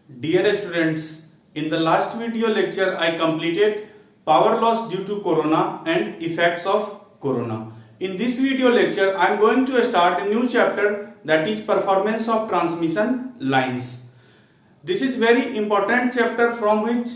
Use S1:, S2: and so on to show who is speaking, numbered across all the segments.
S1: Dear students, in the last video lecture I completed power loss due to corona and effects of corona. In this video lecture I am going to start a new chapter, that is performance of transmission lines. This is very important chapter from which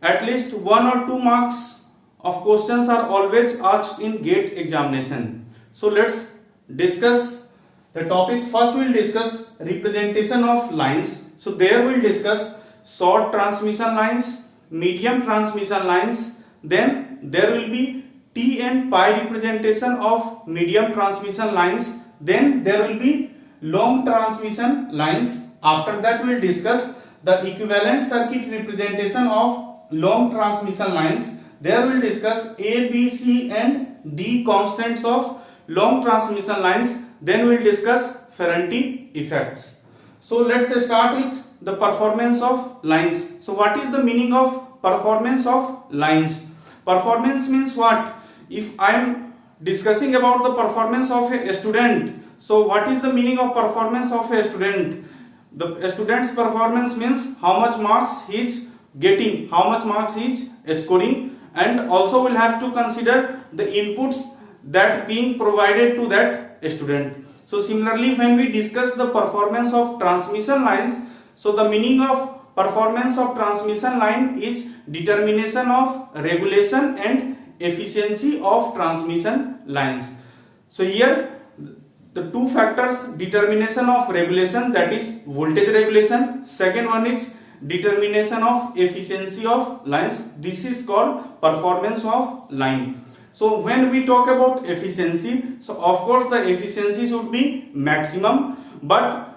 S1: at least 1 or 2 marks of questions are always asked in GATE examination. So let's discuss the topics. First we will discuss representation of lines. So there we will discuss short transmission lines, medium transmission lines, then there will be T and pi representation of medium transmission lines, then there will be long transmission lines. After that we will discuss the equivalent circuit representation of long transmission lines. There we will discuss A, B, C and D constants of long transmission lines. Then we will discuss Ferranti effects. So let's start with the performance of lines. So what is the meaning of performance of lines? Performance means what? If I am discussing about the performance of a student, so what is the meaning of performance of a student? The student's performance means how much marks he is getting, how much marks he is scoring, and also we'll have to consider the inputs that being provided to that student. So similarly, when we discuss the performance of transmission lines, so the meaning of performance of transmission line is determination of regulation and efficiency of transmission lines. So here the two factors, determination of regulation, that is voltage regulation. Second one is determination of efficiency of lines. This is called performance of line. So when we talk about efficiency, so of course the efficiency should be maximum, but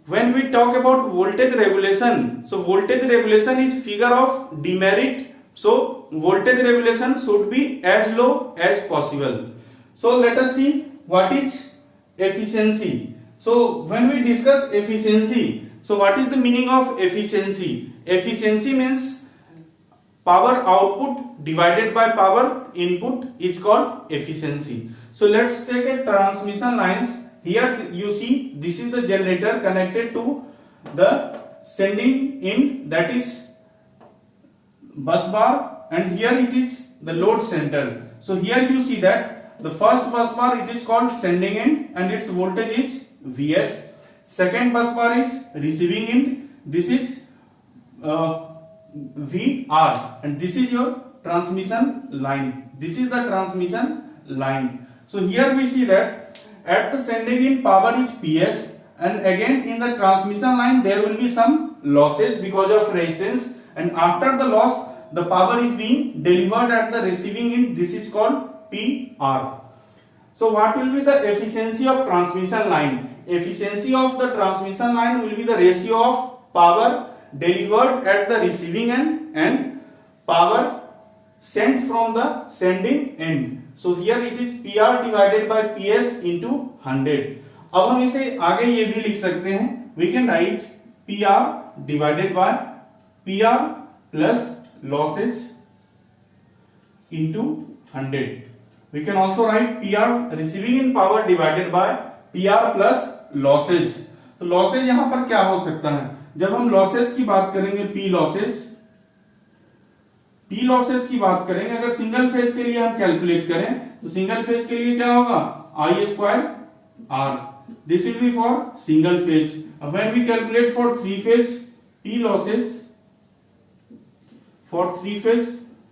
S1: when we talk about voltage regulation, so voltage regulation is figure of demerit. So voltage regulation should be as low as possible. So let us see what is efficiency. So when we discuss efficiency, so what is the meaning of efficiency? Efficiency means power output divided by power input is called efficiency. So let's take a transmission lines. Here you see this is the generator connected to the sending end, that is bus bar, and here it is the load center. So here you see that the first bus bar it is called sending end and its voltage is Vs. Second bus bar is receiving end, this is VR, and this is your transmission line. This is the transmission line. So here we see that at the sending end power is PS, and again in the transmission line there will be some losses because of resistance, and after the loss the power is being delivered at the receiving end. This is called PR. So what will be the efficiency of transmission line? Efficiency of the transmission line will be the ratio of power delivered at the receiving end and power sent from the sending end. So here it is PR divided by PS into 100. अब हम इसे आगे ये भी लिख सकते हैं, we can write PR divided by PR plus losses into 100. We can also write PR receiving in power divided by PR plus losses. तो losses यहाँ पर क्या हो सकता है? जब हम losses की बात करेंगे, P losses की बात करेंगे, अगर सिंगल फेज के लिए हम कैलकुलेट करें तो सिंगल फेज के लिए क्या होगा? I square R. This will be for single phase. When we calculate for three phase, P losses for three phase,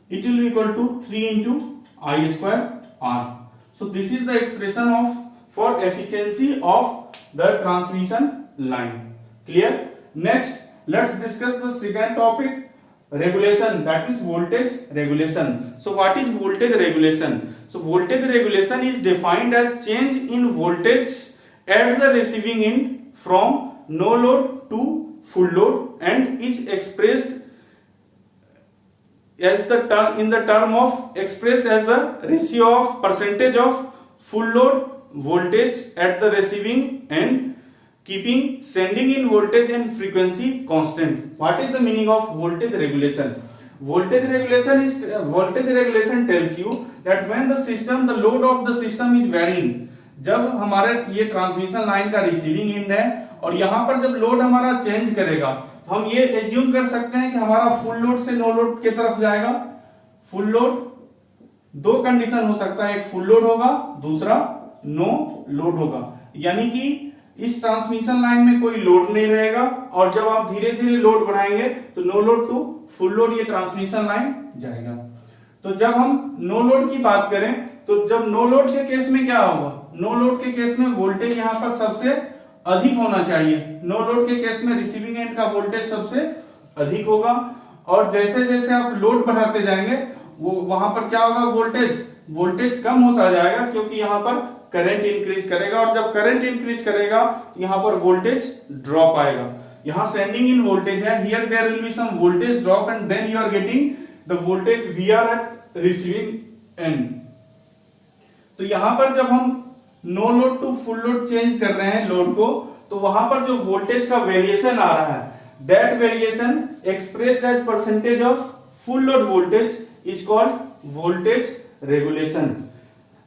S1: it will be equal to 3 into I square R. So this is the expression of for efficiency of the transmission line. Clear? Next, let's discuss the second topic, regulation, that is voltage regulation. So what is voltage regulation? So voltage regulation is defined as change in voltage at the receiving end from no load to full load, and is expressed as the term in the term of expressed as the ratio of percentage of full load voltage at the receiving end, keeping sending in voltage and frequency constant. What is the meaning of voltage regulation? Voltage regulation tells you that when the system, the load of the system is varying, जब हमारे ये transmission line का receiving end है और यहाँ पर जब load हमारा चेंज करेगा तो हम ये एज्यूम कर सकते हैं कि हमारा फुल लोड से नो लोड की तरफ जाएगा। फुल लोड, दो कंडीशन हो सकता है, एक फुल लोड होगा, दूसरा नो लोड होगा। यानी कि इस ट्रांसमिशन लाइन में कोई लोड नहीं रहेगा, और जब आप धीरे धीरे लोड बढ़ाएंगे तो no load to full load ये ट्रांसमिशन लाइन जाएगा। तो जब हम नो लोड की बात करें तो जब नो लोड के केस में क्या होगा, नो लोड के केस में वोल्टेज यहां पर सबसे अधिक होना चाहिए। नो लोड के केस में रिसीविंग एंड का वोल्टेज सबसे अधिक होगा, और जैसे जैसे आप लोड बढ़ाते जाएंगे वो वहां पर क्या होगा, वोल्टेज कम होता जाएगा, क्योंकि यहां पर करंट इंक्रीज करेगा, और जब करंट इंक्रीज करेगा तो यहां पर वोल्टेज ड्रॉप आएगा। यहां सेंडिंग इन वोल्टेज है, here there will be some voltage drop and then you are getting the voltage we are at receiving end. तो यहां पर जब हम no load to full load change कर रहे हैं लोड को, तो वहां पर जो वोल्टेज का वेरिएशन आ रहा है, that variation expressed as percentage of full load voltage is called voltage regulation.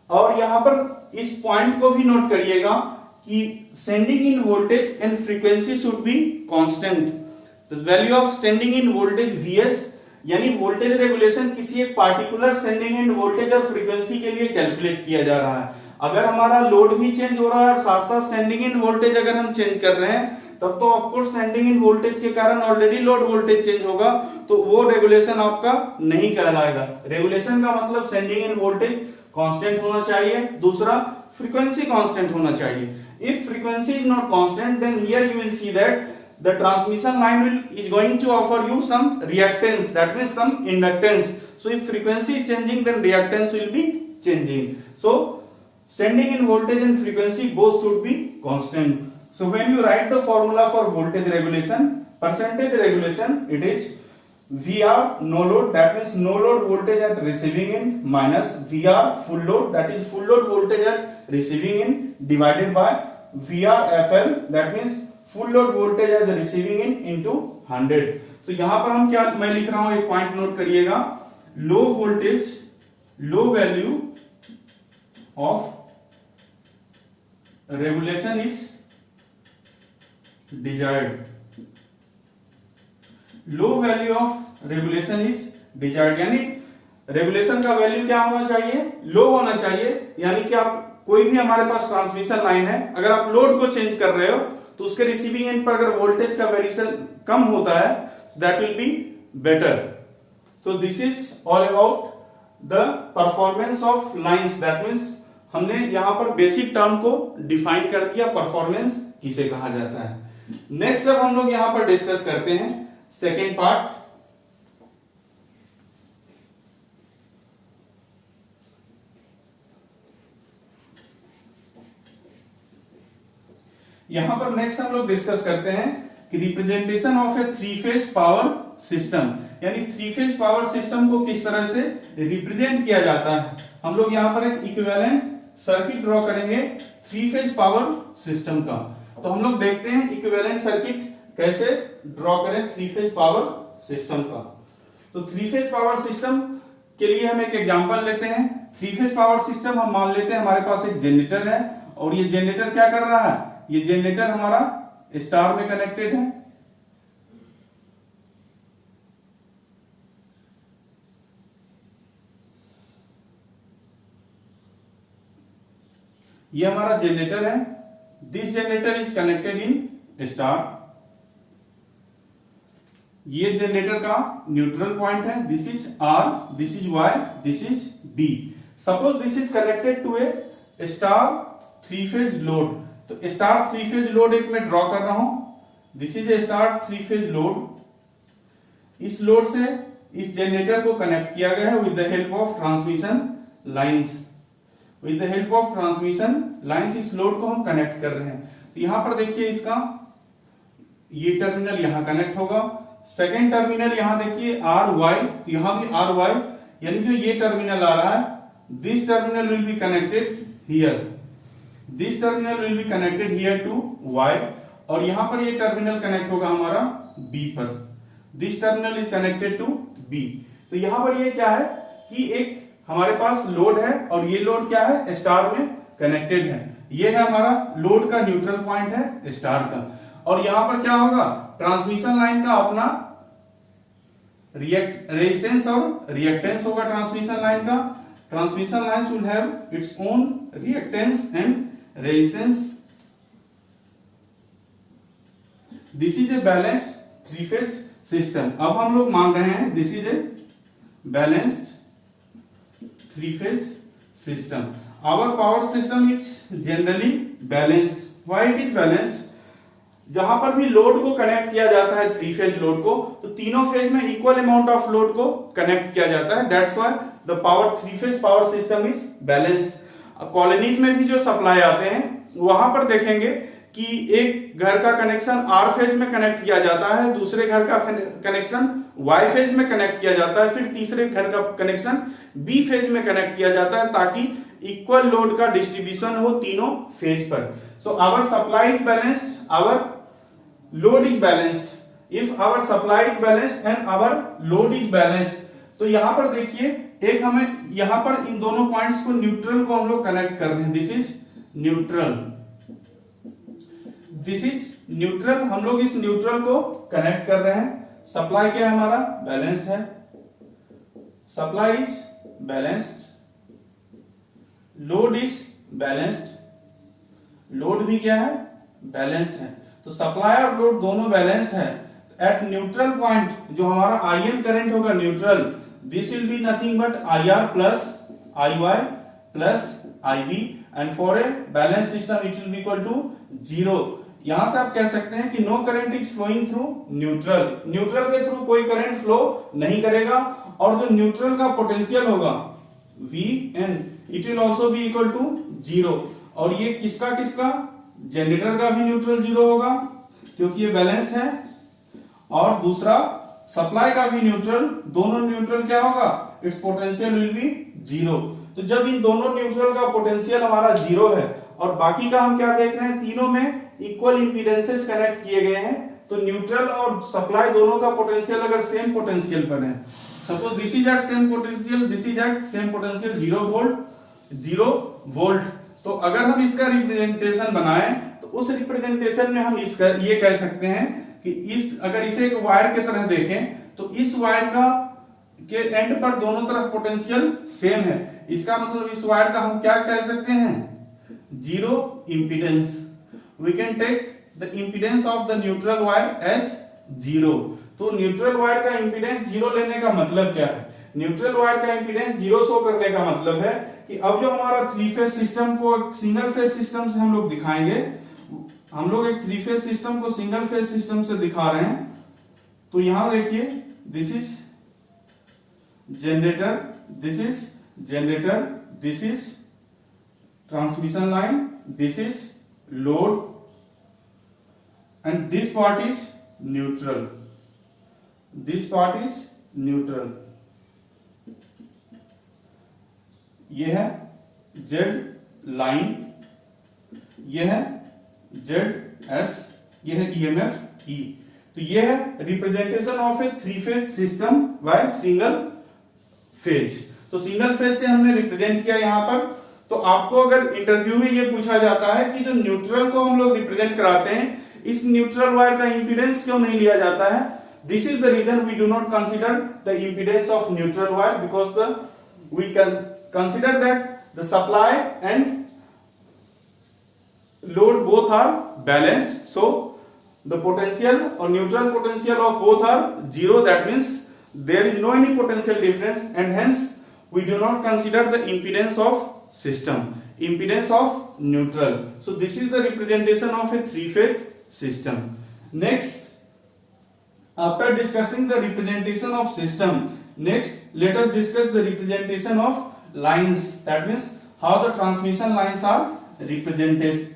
S1: और यहां पर इस पॉइंट को भी नोट करिएगा कि sending end voltage and frequency should be constant. The value of sending end voltage Vs, यानी वोल्टेज रेगुलेशन किसी एक पार्टिकुलर सेंडिंग इन वोल्टेज और फ्रीक्वेंसी के लिए कैलकुलेट किया जा रहा है। अगर हमारा लोड भी चेंज हो रहा है और साथ साथ सेंडिंग इन वोल्टेज अगर हम चेंज कर रहे हैं, तब तो ऑफकोर्स सेंडिंग इन वोल्टेज के कारण ऑलरेडी लोड वोल्टेज चेंज होगा, तो वो रेगुलेशन आपका नहीं कहलाएगा। रेगुलेशन का मतलब सेंडिंग इन वोल्टेज कांस्टेंट होना चाहिए, दूसरा फ्रीक्वेंसी कांस्टेंट होना चाहिए। If frequency is not constant, then here you will see that the transmission line is going to offer you some reactance, that means some inductance. So if frequency is changing, then reactance will be changing. So sending in voltage and frequency both should be constant. So when you write the formula for voltage regulation, percentage regulation, it is VR no load, that means no load voltage at receiving end, minus VR full load, that is full load voltage at receiving end, divided by VR FL, that means full load voltage as receiving end into 100। तो यहां पर हम क्या मैं लिख रहा हूं, एक पॉइंट नोट करिएगा, low voltage, low value of regulation is desired. Low value of regulation is desired, यानी रेगुलेशन का वैल्यू क्या होना चाहिए, लो होना चाहिए। यानी कि आप कोई भी हमारे पास ट्रांसमिशन लाइन है, अगर आप लोड को चेंज कर रहे हो तो उसके रिसीविंग एंड पर अगर वोल्टेज का वेरिएशन कम होता है, दैट विल बी बेटर। तो this is all about the performance of lines, that means हमने यहां पर बेसिक टर्म को डिफाइन कर दिया, परफॉर्मेंस किसे कहा जाता है। नेक्स्ट अब हम लोग यहां पर डिस्कस करते हैं सेकेंड पार्ट। यहां पर नेक्स्ट हम लोग डिस्कस करते हैं कि representation of A three phase power system, यानी थ्री फेज पावर सिस्टम को किस तरह से रिप्रेजेंट किया जाता है। हम लोग यहां पर एक इक्विवेलेंट सर्किट ड्रॉ करेंगे थ्री फेज पावर सिस्टम का। तो हम लोग देखते हैं इक्विवेलेंट सर्किट कैसे ड्रॉ करें थ्री फेज पावर सिस्टम का। तो थ्री फेज पावर सिस्टम के लिए हम एक एग्जांपल लेते हैं। थ्री फेज पावर सिस्टम हम मान लेते हैं हमारे पास एक जनरेटर है, और ये जनरेटर क्या कर रहा है, ये जनरेटर हमारा स्टार में कनेक्टेड है। ये हमारा जनरेटर है, this generator is connected in star. ये जनरेटर का न्यूट्रल पॉइंट है, this is R, this is Y, this is B. Suppose this is connected to a star three phase load. तो star three phase load एक मैं draw कर रहा हूं, this is a star three phase load. इस load से इस generator को कनेक्ट किया गया है with the help of transmission lines. With the help of transmission lines इस लोड को हम कनेक्ट कर रहे हैं। तो यहां पर देखिए इसका ये टर्मिनल यहां कनेक्ट होगा, सेकेंड टर्मिनल यहां देखिए आर वाई, तो यहां भी आर वाई, यानी जो ये टर्मिनल आ रहा है, this terminal will be connected here, this terminal will be connected here to Y, और यहां पर ये टर्मिनल कनेक्ट होगा हमारा बी पर, this terminal is connected to B. तो यहां पर ये क्या है कि एक हमारे पास लोड है, और ये लोड क्या है, स्टार में कनेक्टेड है। ये है हमारा लोड का न्यूट्रल पॉइंट है स्टार का। और यहां पर क्या होगा, ट्रांसमिशन लाइन का अपना रेजिस्टेंस और रिएक्टेंस होगा। ट्रांसमिशन लाइन का, transmission line should have its own reactance and resistance. This is a balanced three phase system. अब हम लोग मान रहे हैं this is a balanced three phase system. Our power system is generally balanced. Why it is balanced? जहां पर भी load को कनेक्ट किया जाता है, थ्री फेज लोड को, तो तीनों फेज में इक्वल अमाउंट ऑफ लोड को कनेक्ट किया जाता है। That's why the power three phase power system is balanced. Colonies में भी जो सप्लाई आते हैं वहां पर देखेंगे कि एक घर का कनेक्शन आर फेज में कनेक्ट किया जाता है, दूसरे घर का कनेक्शन वाई फेज में कनेक्ट किया जाता है, फिर तीसरे घर का कनेक्शन बी फेज में कनेक्ट किया जाता है, ताकि इक्वल लोड का डिस्ट्रीब्यूशन हो तीनों फेज पर। So our supply is balanced, our load is balanced. If our supply is balanced and our load is balanced, तो यहां पर देखिए एक हमें यहां पर इन दोनों पॉइंट्स को, न्यूट्रल को हम लोग कनेक्ट कर रहे हैं। This is neutral, this is neutral. हम लोग इस न्यूट्रल को कनेक्ट कर रहे हैं। सप्लाई क्या है हमारा, बैलेंस्ड है, supply is balanced, load is balanced, load भी क्या है, बैलेंस्ड है। तो सप्लाई और लोड दोनों बैलेंस्ड है। एट न्यूट्रल पॉइंट जो हमारा आईएन करंट होगा neutral, this will be nothing but IR plus IY plus IB, and for a balance system it will be equal to zero. यहां से आप कह सकते हैं कि no current is flowing through neutral, neutral के through कोई करंट फ्लो नहीं करेगा, और जो न्यूट्रल का पोटेंशियल होगा V N, it will also be equal to zero. और ये किसका किसका, जनरेटर का भी न्यूट्रल जीरो होगा क्योंकि ये बैलेंस्ड है, और दूसरा सप्लाई का भी न्यूट्रल, दोनों न्यूट्रल क्या होगा, it's potential will be zero. तो जब इन दोनों न्यूट्रल का पोटेंशियल हमारा जीरो है और बाकी का हम क्या देख रहे हैं, तीनों में इक्वल इंपीडेंसेस कनेक्ट किए गए हैं, तो न्यूट्रल और सप्लाई दोनों का पोटेंशियल अगर सेम पोटेंशियल पर है, suppose this is at same potential, this is at same potential, 0 volt, तो अगर हम इसका रिप्रेजेंटेशन बनाएं तो उस रिप्रेजेंटेशन में हम इसका ये कह सकते हैं कि इस, अगर इसे एक वायर की तरह देखें तो इस वायर का के एंड पर दोनों तरफ पोटेंशियल सेम है। इसका मतलब इस वायर का हम क्या कह सकते हैं, zero impedance. We can take the impedance of the neutral wire as zero. तो न्यूट्रल वायर का इंपीडेंस जीरो लेने का मतलब क्या है, न्यूट्रल वायर का इंपीडेंस जीरो शो करने का मतलब है कि अब जो हमारा थ्री फेज सिस्टम को सिंगल फेज सिस्टम से हम लोग दिखाएंगे, हम लोग एक थ्री फेज सिस्टम को सिंगल फेज सिस्टम से दिखा रहे हैं। तो यहां देखिए this is generator, this is generator, this is transmission line, this is load, and this part is neutral, this part is neutral. ये है जेड लाइन, ये है जेड एस, ये है ईएमएफ ई। तो ये है representation of A three phase system by single phase. तो सिंगल फेज से हमने रिप्रेजेंट किया यहां पर। तो आपको अगर इंटरव्यू में ये पूछा जाता है कि जो न्यूट्रल को हम लोग रिप्रेजेंट कराते हैं, इस न्यूट्रल वायर का इंपीडेंस क्यों नहीं लिया जाता है, this is the reason we do not consider the impedance of neutral wire, because the we can consider that the supply and load both are balanced, so the potential or neutral potential of both are zero, that means there is no any potential difference, and hence we do not consider the impedance of system, impedance of neutral. So this is the representation of a three phase system. Next, after discussing the representation of system, next let us discuss the representation of lines, that means how the transmission lines are represented.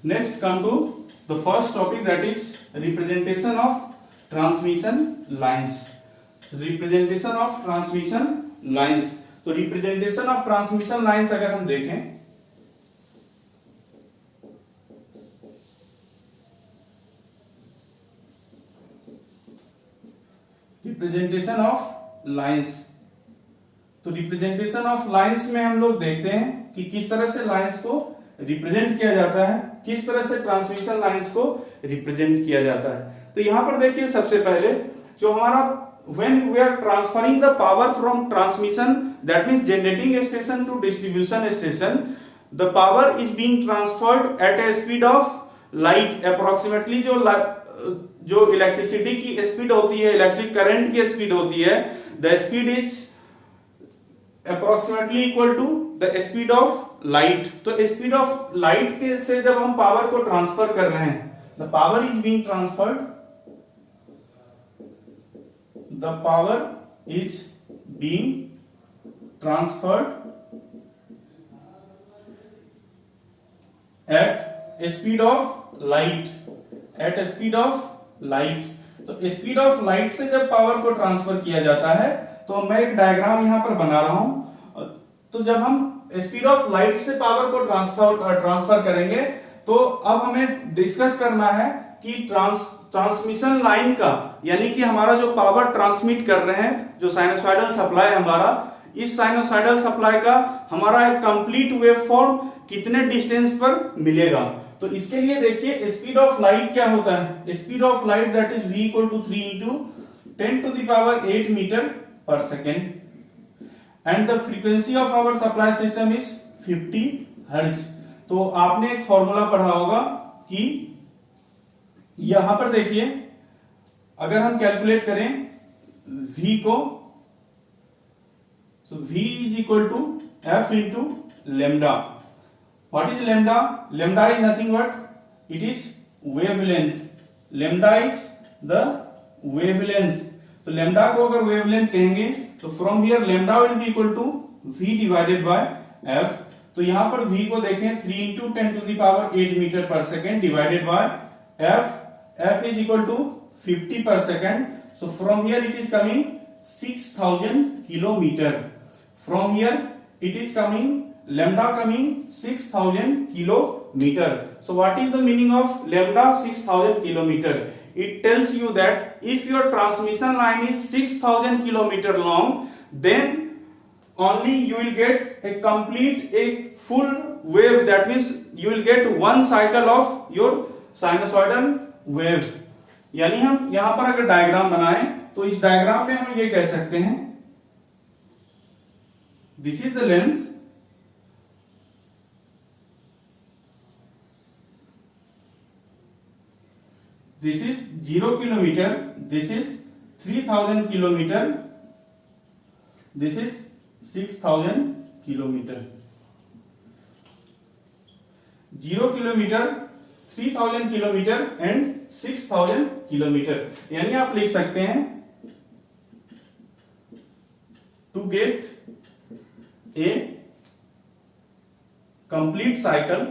S1: Next come to the first topic, that is representation of transmission lines, representation of transmission lines। तो representation of transmission lines अगर हम देखें, representation of lines, तो representation of lines में हम लोग देखते हैं कि किस तरह से लाइंस को रिप्रेजेंट किया जाता है। किस तरह से ट्रांसमिशन लाइंस को रिप्रेजेंट किया जाता है। तो यहां पर देखिए सबसे पहले जो हमारा when we are transferring the power from transmission, that means generating station to distribution station, the power is being transferred at a speed of light approximately। जो इलेक्ट्रिसिटी की स्पीड होती है, इलेक्ट्रिक करंट की स्पीड होती है, the speed is approximately equal to the speed of light. तो speed of light के से जब हम पावर को ट्रांसफर कर रहे हैं, the power is being transferred, the power is being transferred at speed of light, at speed of light। तो स्पीड ऑफ लाइट से जब पावर को ट्रांसफर किया जाता है, तो मैं एक डायग्राम यहां पर बना रहा हूं। तो जब हम स्पीड ऑफ लाइट से पावर को ट्रांसफर करेंगे, तो अब हमें डिस्कस करना है कि ट्रांसमिशन लाइन का, यानी कि हमारा जो पावर ट्रांसमिट कर रहे हैं, जो साइनोसॉइडल सप्लाई हमारा, इस साइनोसॉइडल सप्लाई का हमारा एक कंप्लीट वेव फॉर्म कितने डिस्टेंस पर मिलेगा। तो इसके लिए देखिए स्पीड ऑफ लाइट क्या होता है। Speed of light that is v equal to 3 into 10 to the power 8 metre per second and the frequency of our supply system is 50 hertz. तो आपने एक फॉर्मूला पढ़ा होगा कि यहां पर देखिए अगर हम कैलकुलेट करें v को, so v is equal to f into lambda। what is lambda? Lambda is nothing but it is wavelength। lambda is the wavelength। तो lambda को अगर wavelength कहेंगे तो from here lambda will be equal to v divided by f। तो यहां पर v को देखें 3 into 10 to the power 8 metre per second divided by f। f is equal to 50 per second। so from here it is coming 6000 kilometer। from here it is coming lambda coming 6000 kilometer। so what is the meaning of lambda 6000 kilometer? it tells you that if your transmission line is 6000 kilometer long, then only you will get a complete, a full wave, that means you will get one cycle of your sinusoidal wave. यानी हम यहां पर अगर diagram बनाएं तो इस diagram में हम ये कह सकते हैं this is the length, this is 0 kilometre, this is 3000 kilometre, this is 6000 kilometre. 0 kilometre, 3000 kilometre and 6000 kilometre. यानी आप लिख सकते हैं to get a complete cycle,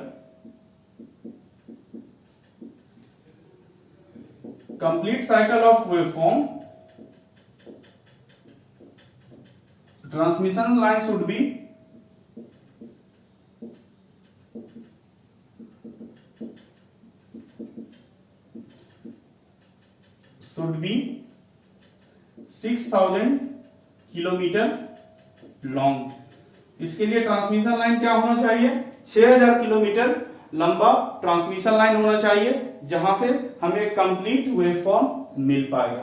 S1: complete cycle of waveform, transmission line should be should be 6000 kilometre long. इसके लिए transmission line क्या होना चाहिए? 6000 किलोमीटर लंबा ट्रांसमिशन लाइन होना चाहिए, जहां से हमें कंप्लीट वेवफॉर्म मिल पाएगा।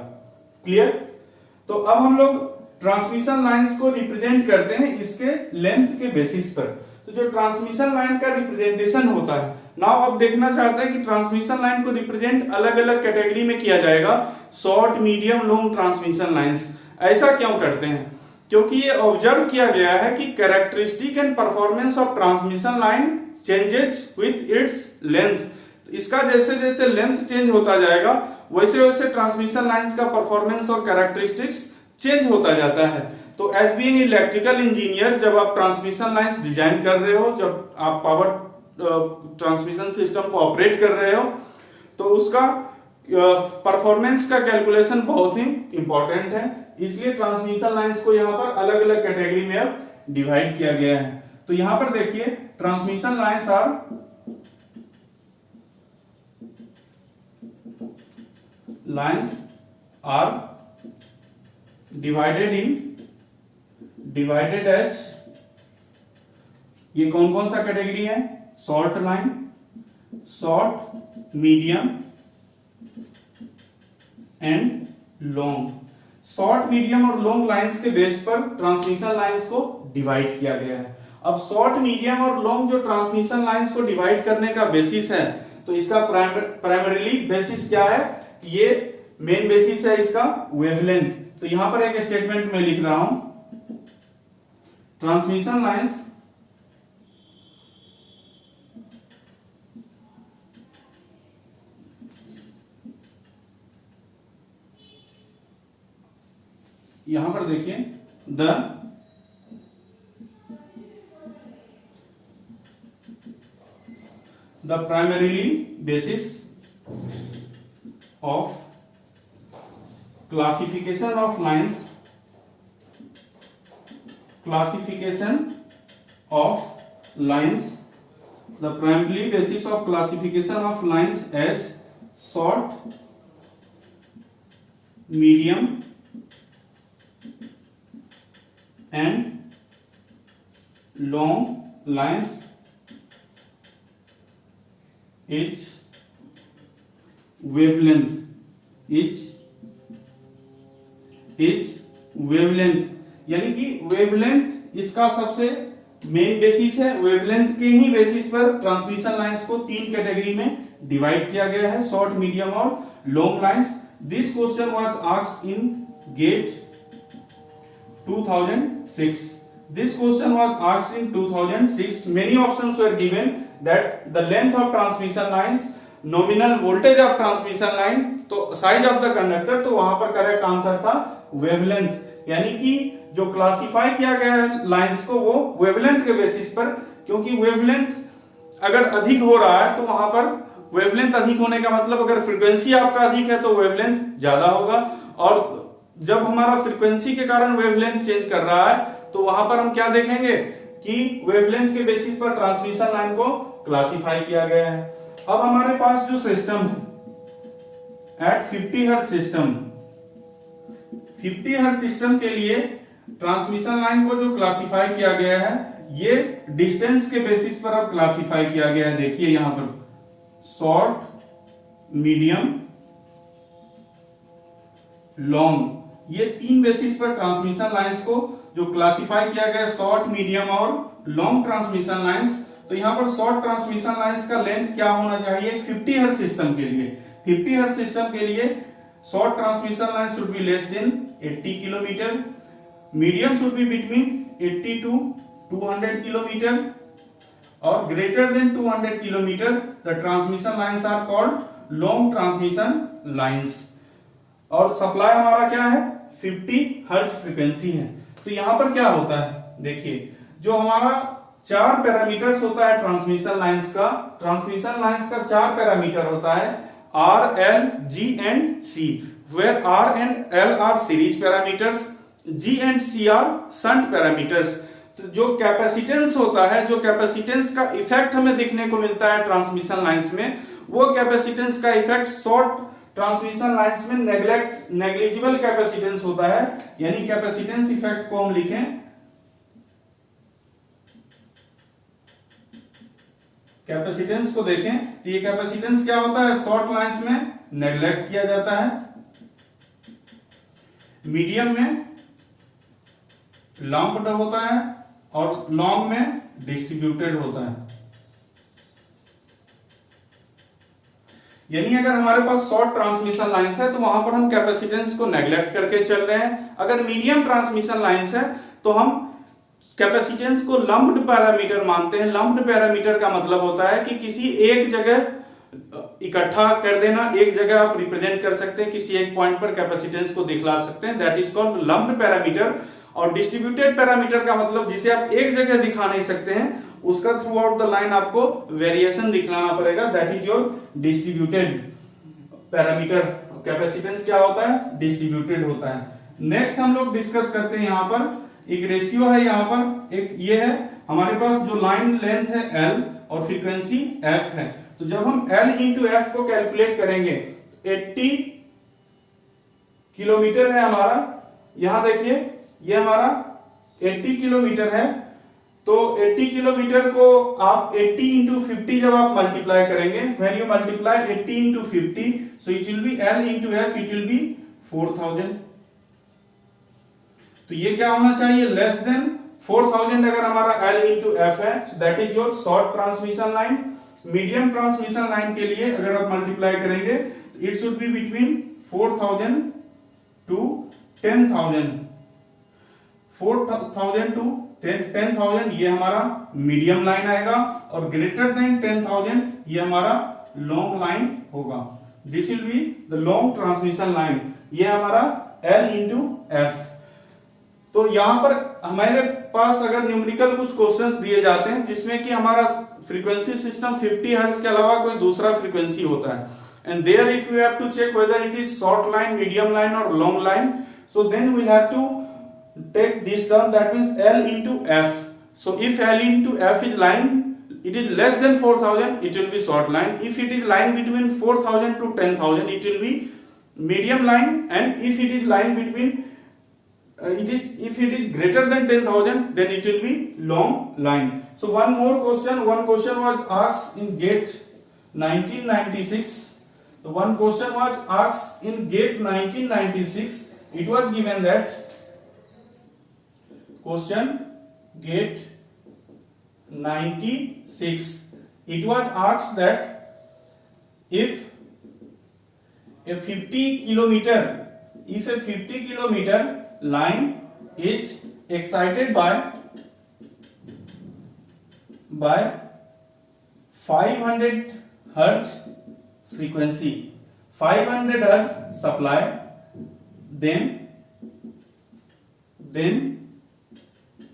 S1: क्लियर? तो अब हम लोग ट्रांसमिशन लाइंस को रिप्रेजेंट करते हैं इसके लेंथ के बेसिस पर। तो जो ट्रांसमिशन लाइन का रिप्रेजेंटेशन होता है, नाउ अब देखना चाहते हैं कि ट्रांसमिशन लाइन को रिप्रेजेंट अलग अलग कैटेगरी में किया जाएगा, short, medium, long transmission lines. ऐसा क्यों करते हैं? क्योंकि ये ऑब्जर्व किया गया है कि characteristic and performance of transmission line changes with its length. इसका जैसे जैसे लेंथ चेंज होता जाएगा, वैसे वैसे ट्रांसमिशन लाइंस का परफॉर्मेंस और कैरेक्टरिस्टिक्स चेंज होता जाता है। तो एज बीइंग इलेक्ट्रिकल इंजीनियर, जब आप ट्रांसमिशन लाइंस डिजाइन कर रहे हो, जब आप पावर ट्रांसमिशन सिस्टम को ऑपरेट कर रहे हो, तो उसका परफॉर्मेंस का कैलकुलेशन बहुत ही इंपॉर्टेंट है। इसलिए ट्रांसमिशन लाइंस को यहाँ पर अलग अलग कैटेगरी में अब डिवाइड किया गया है। तो यहां पर देखिए transmission lines are divided as, ये कौन कौन सा कैटेगरी है? Short line, short, medium and long. Short, medium और लॉन्ग लाइंस के बेस पर ट्रांसमिशन लाइंस को डिवाइड किया गया है। अब शॉर्ट, मीडियम और लॉन्ग जो ट्रांसमिशन लाइंस को डिवाइड करने का बेसिस है, तो इसका प्राइमरीली बेसिस क्या है? ये मेन बेसिस है इसका वेवलेंथ। तो यहां पर एक स्टेटमेंट में लिख रहा हूं, ट्रांसमिशन लाइंस यहां पर देखिए, the primarily basis of classification of lines the primarily basis of classification of lines as short, medium and long lines is wavelength, यानी कि वेवलेंथ इसका सबसे मेन बेसिस है। वेवलेंथ के ही बेसिस पर ट्रांसमिशन लाइंस को तीन कैटेगरी में डिवाइड किया गया है, शॉर्ट, मीडियम और long lines. This question was asked in GATE 2006. This question was asked in 2006. Many options were given that the length of transmission lines, nominal voltage of transmission line, तो size of the conductor, तो वहां पर correct answer था wavelength, यानी कि जो classify किया गया है लाइंस को वो वेवलेंथ के बेसिस पर, क्योंकि वेवलेंथ अगर अधिक हो रहा है तो वहां पर वेवलेंथ अधिक होने का मतलब अगर फ्रीक्वेंसी आपका अधिक है तो वेवलेंथ ज्यादा होगा, और जब हमारा फ्रीक्वेंसी के कारण वेवलेंथ चेंज कर रहा है तो वहां पर हम क्या देखेंगे कि वेवलेंथ के बेसिस पर ट्रांसमिशन लाइन को क्लासिफाई किया गया है। अब हमारे पास जो सिस्टम है at 50 hertz system, 50 hertz system के लिए ट्रांसमिशन लाइन को जो क्लासिफाई किया गया है ये डिस्टेंस के बेसिस पर अब क्लासिफाई किया गया है। देखिए यहां पर शॉर्ट, मीडियम, लॉन्ग, ये तीन बेसिस पर ट्रांसमिशन लाइंस को जो क्लासिफाई किया गया, शॉर्ट, मीडियम और लॉन्ग ट्रांसमिशन लाइंस। तो यहां पर शॉर्ट ट्रांसमिशन लाइंस का लेंथ क्या होना चाहिए 50 हर्ट्ज सिस्टम के लिए? 50 हर्ट्ज सिस्टम के लिए short transmission line should be less than 80 kilometre, medium should be between 80 to 200 kilometre और greater than 200 kilometre the transmission lines are called long transmission lines. और सप्लाई हमारा क्या है 50 हर्ट्ज फ्रीक्वेंसी है। तो यहां पर क्या होता है, देखिए जो हमारा चार पैरामीटर्स होता है ट्रांसमिशन लाइंस का, ट्रांसमिशन लाइंस का चार पैरामीटर होता है R, L, G and C, where R and L are series parameters, G and C are shunt parameters. जो कैपेसिटेंस होता है, जो कैपेसिटेंस का इफेक्ट हमें देखने को मिलता है ट्रांसमिशन लाइंस में, वो कैपेसिटेंस का इफेक्ट शॉर्ट ट्रांसमिशन लाइंस में नेग्लिजिबल कैपेसिटेंस होता है। यानी कैपेसिटेंस इफेक्ट को हम लिखें, कैपेसिटेंस को देखें तो ये कैपेसिटेंस क्या होता है शॉर्ट लाइंस में नेग्लेक्ट किया जाता है, मीडियम में लंप्ड होता है और लॉन्ग में डिस्ट्रीब्यूटेड होता है। यानी अगर हमारे पास शॉर्ट ट्रांसमिशन लाइंस है तो वहां पर हम कैपेसिटेंस को नेग्लेक्ट करके चल रहे हैं। अगर मीडियम ट्रांसमिशन लाइंस है तो हम कैपेसिटेंस को लंप्ड पैरामीटर मानते हैं। लंप्ड पैरामीटर का मतलब होता है कि किसी एक जगह इकट्ठा कर देना, एक जगह आप रिप्रेजेंट कर सकते हैं, किसी एक पॉइंट पर कैपेसिटेंस को दिखला सकते हैं, that is called lumped parameter. और डिस्ट्रीब्यूटेड पैरामीटर का मतलब जिसे आप एक जगह दिखा नहीं सकते हैं, उसका थ्रू आउट द लाइन आपको वेरिएशन दिखाना पड़ेगा, that is your distributed parameter. Capacitance क्या होता है डिस्ट्रीब्यूटेड होता है। नेक्स्ट हम लोग डिस्कस करते हैं, यहाँ पर एक रेशियो है, यहाँ पर एक ये है हमारे पास जो लाइन लेंथ है L और फ्रीक्वेंसी F है। तो जब हम L इंटू F को कैलकुलेट करेंगे, 80 किलोमीटर है हमारा, यहां देखिए ये हमारा 80 किलोमीटर है तो 80 किलोमीटर को आप 80 इंटू 50 जब आप मल्टीप्लाई करेंगे, when you multiply 80 into 50, so it will B L into F, it will B 4000। तो ये क्या होना चाहिए, लेस देन 4000 अगर हमारा L इंटू F है, so that is your short transmission line. Medium transmission line के लिए अगर आप मल्टीप्लाई करेंगे, it should be between 4000 to 10,000, 4000 to 10,000 ये हमारा मीडियम लाइन आएगा, और ग्रेटर देन 10,000 ये हमारा लॉन्ग लाइन होगा। This will be the long transmission line, ये हमारा L इंटू F। तो यहां पर हमारे पास अगर न्यूमेरिकल कुछ क्वेश्चंस दिए जाते हैं जिसमें कि हमारा फ्रीक्वेंसी सिस्टम 50 हर्ट्ज के अलावा कोई दूसरा फ्रीक्वेंसी होता है, and there if you have to check whether it is short line, medium line और long line, so then we will have to take this term, that means L into F. So if L into F is line, it is less than 4000, it will be short line. If it is line between 4000 to 10,000, it will be medium line. And if it is line between if it is greater than 10,000, then it will be long line. So one question was asked in GATE 1996. So one question was asked in GATE 1996. It was given that question GATE 96, it was asked that if a 50 kilometer line is excited by 500 hertz frequency, 500 hertz supply, then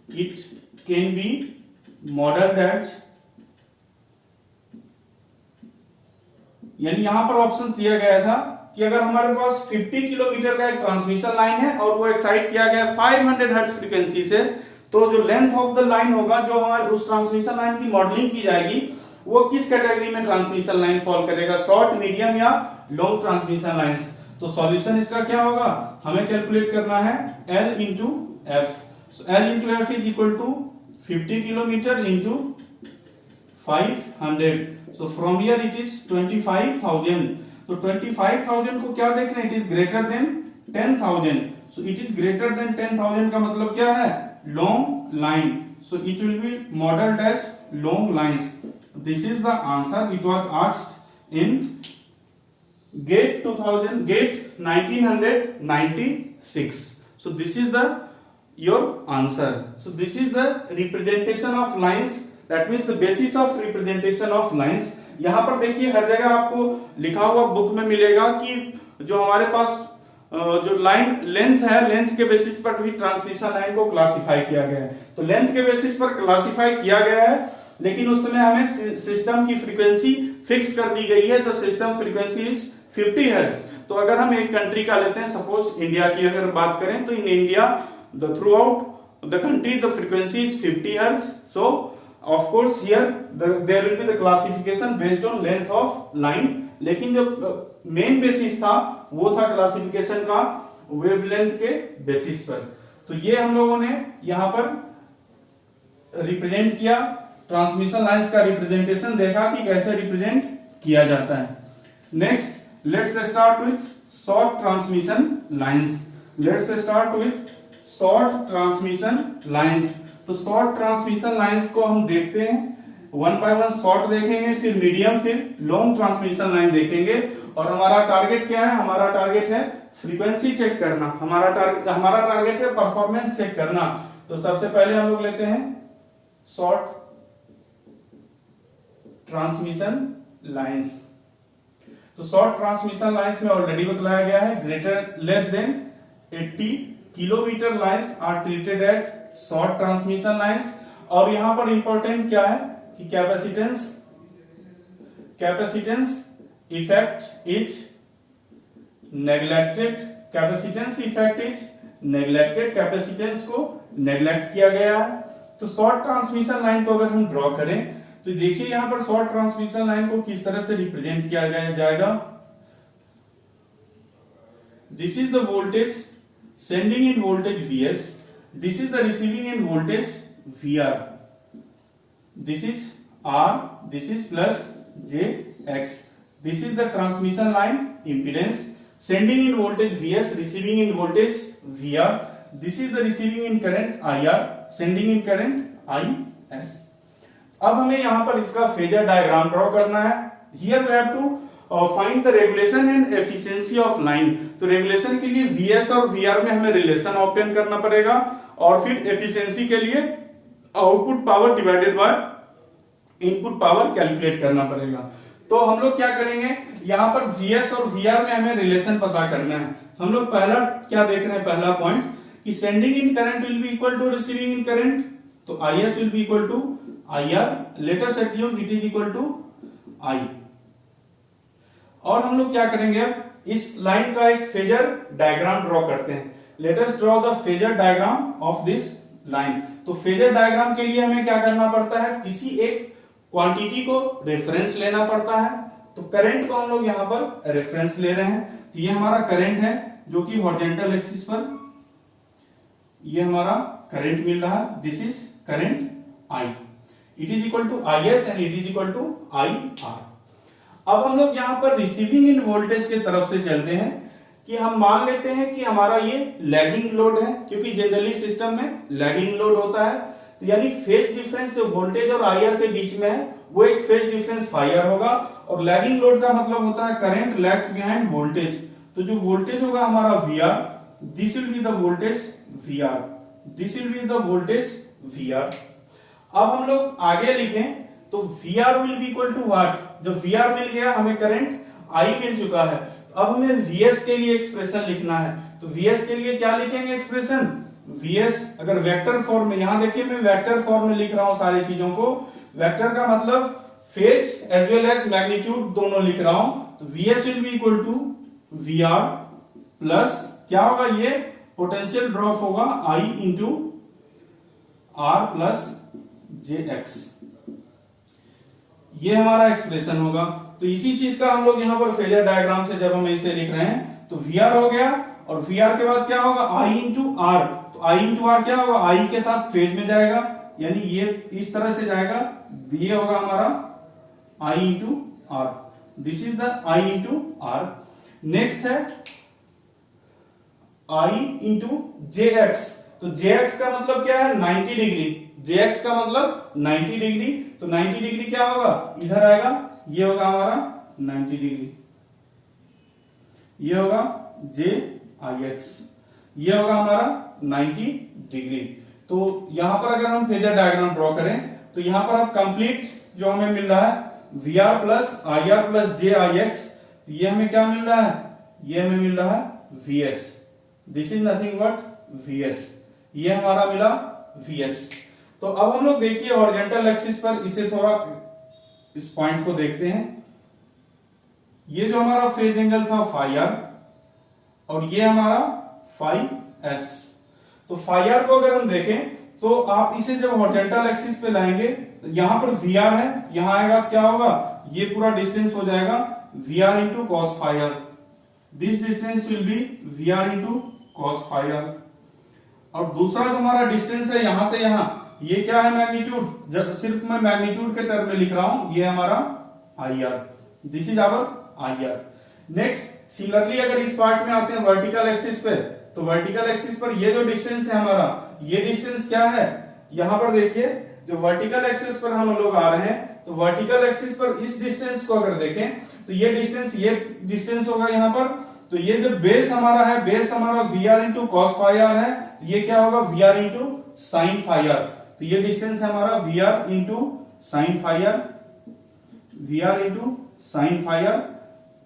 S1: it can be modeled as, यानी यहां पर option दिया गया था कि अगर हमारे पास 50 kilometre का एक ट्रांसमिशन लाइन है और वो एक्साइट किया गया 500 हर्ट्ज फ्रीक्वेंसी से, तो जो लेंथ ऑफ द लाइन होगा, जो हमारे उस ट्रांसमिशन लाइन की मॉडलिंग की जाएगी, वो किस कैटेगरी में ट्रांसमिशन लाइन फॉल करेगा, शॉर्ट, मीडियम या लॉन्ग ट्रांसमिशन लाइंस। तो सॉल्यूशन इसका क्या होगा, हमें कैलकुलेट करना है L into F। So L into F is equal to 50 kilometer into 500. So from here it is 25,000. So 25,000 को क्या देख रहे हैं, it is greater than 10,000. So it is greater than 10,000 का मतलब क्या है, long line. So it will be modeled as long lines. This is the answer. It was asked in GATE 1996. So this is the your answer. So this is the representation of lines, that means the basis of representation of lines. यहां पर देखिए हर जगह आपको लिखा हुआ book में मिलेगा कि जो हमारे पास जो लाइन लेंथ है, लेंथ के बेसिस पर भी ट्रांसमिशन लाइन को क्लासिफाई किया गया है। तो लेंथ के बेसिस पर क्लासिफाई किया गया है, लेकिन उस समय हमें सिस्टम की फ्रीक्वेंसी फिक्स कर दी गई है। The system frequency is 50 hertz. तो अगर हम एक कंट्री का लेते हैं, सपोज इंडिया की अगर बात करें, तो in India throughout the country the frequency is 50 hertz. So of course here there will be the classification based on length of line, लेकिन जो मेन बेसिस था वो था क्लासिफिकेशन का वेवलेंथ के बेसिस पर। तो ये हम लोगों ने यहाँ पर रिप्रेजेंट किया, ट्रांसमिशन लाइंस का रिप्रेजेंटेशन देखा कि कैसे रिप्रेजेंट किया जाता है। Next let's start with short transmission lines. Let's start with short transmission lines. तो शॉर्ट ट्रांसमिशन लाइंस को हम देखते हैं, वन बाय वन शॉर्ट देखेंगे, फिर मीडियम, फिर लॉन्ग ट्रांसमिशन लाइन देखेंगे। और हमारा टारगेट क्या है, हमारा टारगेट है फ्रीक्वेंसी चेक करना, हमारा टारगेट है परफॉर्मेंस चेक करना। तो सबसे पहले हम लोग लेते हैं शॉर्ट ट्रांसमिशन लाइंस। तो शॉर्ट ट्रांसमिशन लाइंस में ऑलरेडी बताया गया है, greater less than 80 kilometre lines are treated as short transmission lines. और यहां पर इंपॉर्टेंट क्या है कि capacitance effect is neglected. Capacitance effect is neglected, capacitance को नेग्लेक्ट किया गया है। तो शॉर्ट ट्रांसमिशन लाइन को अगर हम ड्रॉ करें, तो देखिए यहां पर शॉर्ट ट्रांसमिशन लाइन को किस तरह से रिप्रेजेंट किया जाएगा। This is the voltage sending in voltage Vs, this is the receiving in voltage Vr, this is R, this is plus jx. This is the transmission line impedance, sending in voltage Vs, receiving in voltage Vr. This is the receiving in current IR, sending in current IS. अब हमें यहाँ पर इसका phasor diagram draw करना है. Here we have to find the regulation and efficiency of line. तो regulation के लिए Vs और Vr में हमें रिलेशन ऑब्टेन करना पड़ेगा, और फिर एफिशिएंसी के लिए output power divided by input power calculate करना पड़ेगा. तो हम लोग क्या करेंगे, यहाँ पर Vs और Vr में हमें रिलेशन पता करना है. हम लोग पहला क्या देख रहे हैं, पहला पॉइंट कि sending end current will be equal to receiving end current. तो Is will be equal to IR. Let us assume it is equal to I. और हम लोग क्या करेंगे, अब इस लाइन का एक फेजर डायग्राम ड्रॉ करते हैं. Let us draw the phasor diagram of this line. तो फेजर डायग्राम के लिए हमें क्या करना पड़ता है, किसी एक क्वांटिटी को रेफरेंस लेना पड़ता है. तो करंट को हम लोग यहाँ पर रेफरेंस ले रहे हैं. तो ये हमारा करंट है जो कि हॉरिजॉन्टल एक्सिस पर ये हमारा करंट मिल रहा है. This is current I. It is equal to Is and it is equal to IR. अब हम लोग यहाँ पर रिसीविंग इन वोल्टेज के तरफ से चलते हैं कि हम मान लेते हैं कि हमारा ये लैगिंग लोड है, क्योंकि जनरली सिस्टम में लैगिंग लोड होता है. तो यानी फेज डिफरेंस जो वोल्टेज और IR के बीच में है वो एक फेज डिफरेंस φR होगा. और लैगिंग लोड का मतलब होता है करंट लैग्स बिहाइंड वोल्टेज. तो जो वोल्टेज होगा हमारा VR, this will be the voltage VR, this will be the voltage VR. अब हम लोग आगे लिखें तो VR will be equal to what. जब VR मिल गया, हमें करंट I मिल चुका है. अब हमें Vs के लिए एक्सप्रेशन लिखना है. तो Vs के लिए क्या लिखेंगे एक्सप्रेशन, Vs अगर वेक्टर फॉर्म में, यहां देखिए मैं वेक्टर फॉर्म में लिख रहा हूं सारी चीजों को. वेक्टर का मतलब phase as well as magnitude दोनों लिख रहा हूं. तो Vs will be equal to VR plus क्या होगा, ये पोटेंशियल ड्रॉप होगा I into R plus jx. ये हमारा एक्सप्रेशन होगा. तो इसी चीज का हम लोग यहाँ पर फेजर डायग्राम से जब हम इसे लिख रहे हैं तो VR हो गया, और VR के बाद क्या होगा I इंटू R. तो I इंटू R क्या होगा, I के साथ फेज में जाएगा, यानी ये इस तरह से जाएगा. ये होगा हमारा I into R. This is the I into R. Next है I इंटू jx. तो jx का मतलब क्या है, 90 डिग्री. jx का मतलब 90 डिग्री. तो 90 डिग्री क्या होगा, इधर आएगा, ये होगा हमारा 90 डिग्री, ये होगा jix, ये होगा हमारा 90 डिग्री. तो यहां पर अगर हम फेजर डायग्राम ड्रॉ करें तो यहां पर अब कंप्लीट जो हमें मिल रहा है VR plus IR plus jix. ये हमें क्या मिल रहा है, ये हमें मिल रहा है Vs. This is nothing but Vs. ये हमारा मिला Vs. तो अब हम लोग देखिए हॉरिजॉन्टल एक्सिस पर इसे थोड़ा इस पॉइंट को देखते हैं. ये जो हमारा फेज एंगल था φR और ये हमारा φS. तो φR को अगर हम देखें तो आप इसे जब हॉरिजॉन्टल एक्सिस पे लाएंगे तो यहां पर VR है, यहां आएगा क्या होगा, ये पूरा डिस्टेंस हो जाएगा VR into cos φR. This distance will be VR into cos φR. और दूसरा जो हमारा डिस्टेंस है यहां से यहां, ये क्या है मैग्नीट्यूड, जब सिर्फ मैं मैग्नीट्यूड के टर्म में लिख रहा हूं, ये हमारा IR. This is our IR. Next similarly अगर इस पार्ट में आते हैं वर्टिकल एक्सिस पे, तो वर्टिकल एक्सिस पर ये जो डिस्टेंस है हमारा, ये डिस्टेंस क्या है, यहां पर देखिए जो वर्टिकल एक्सिस पर हम लोग आ रहे हैं, तो वर्टिकल एक्सिस पर इस डिस्टेंस को अगर देखें तो ये डिस्टेंस होगा यहां पर. तो ये जो बेस हमारा है, बेस हमारा VR इंटू कॉस φR है, तो ये क्या होगा VR इंटू साइन φR. तो ये डिस्टेंस है हमारा VR into sine φR, VR into sine φR,